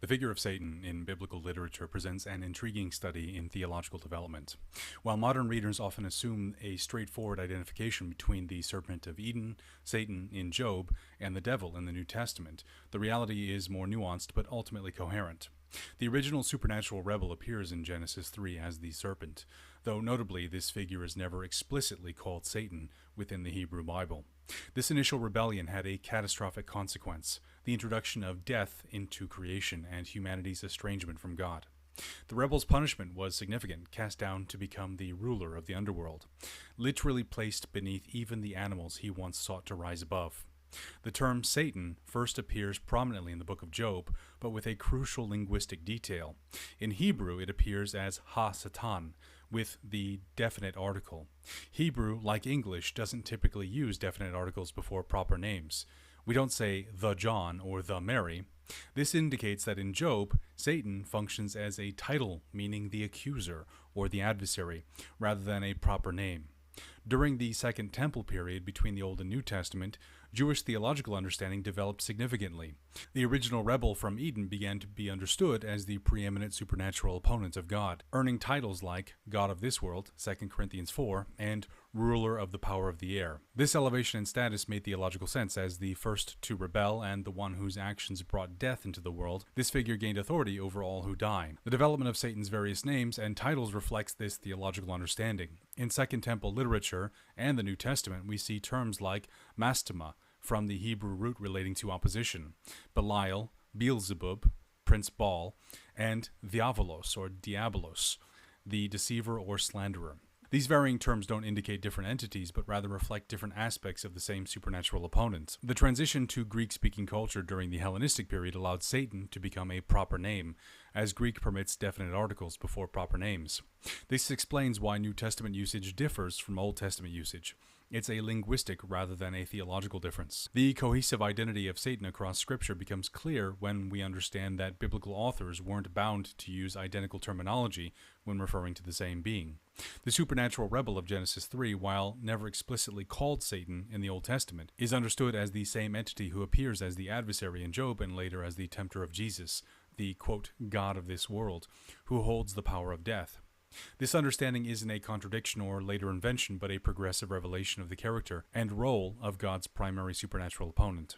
The figure of Satan in biblical literature presents an intriguing study in theological development. While modern readers often assume a straightforward identification between the serpent of Eden, Satan in Job, and the devil in the New Testament, the reality is more nuanced but ultimately coherent. The original supernatural rebel appears in Genesis 3 as the serpent, though notably this figure is never explicitly called Satan within the Hebrew Bible. This initial rebellion had a catastrophic consequence, the introduction of death into creation and humanity's estrangement from God. The rebel's punishment was significant, cast down to become the ruler of the underworld, literally placed beneath even the animals he once sought to rise above. The term Satan first appears prominently in the book of Job, but with a crucial linguistic detail. In Hebrew, it appears as ha-satan, with the definite article. Hebrew, like English, doesn't typically use definite articles before proper names. We don't say the John or the Mary. This indicates that in Job, Satan functions as a title meaning the accuser or the adversary, rather than a proper name. During the Second Temple period between the Old and New Testament, Jewish theological understanding developed significantly. The original rebel from Eden began to be understood as the preeminent supernatural opponent of God, earning titles like God of this world, 2 Corinthians 4, and ruler of the power of the air. This elevation in status made theological sense as the first to rebel and the one whose actions brought death into the world. This figure gained authority over all who die. The development of Satan's various names and titles reflects this theological understanding. In Second Temple literature and the New Testament, we see terms like mastema, from the Hebrew root relating to opposition, Belial, Beelzebub, Prince Baal, and Diabolos or Diabolos, the deceiver or slanderer. These varying terms don't indicate different entities, but rather reflect different aspects of the same supernatural opponent. The transition to Greek-speaking culture during the Hellenistic period allowed Satan to become a proper name, as Greek permits definite articles before proper names. This explains why New Testament usage differs from Old Testament usage. It's a linguistic rather than a theological difference. The cohesive identity of Satan across Scripture becomes clear when we understand that biblical authors weren't bound to use identical terminology when referring to the same being. The supernatural rebel of Genesis 3, while never explicitly called Satan in the Old Testament, is understood as the same entity who appears as the adversary in Job and later as the tempter of Jesus, the, quote, God of this world, who holds the power of death. This understanding isn't a contradiction or later invention, but a progressive revelation of the character and role of God's primary supernatural opponent.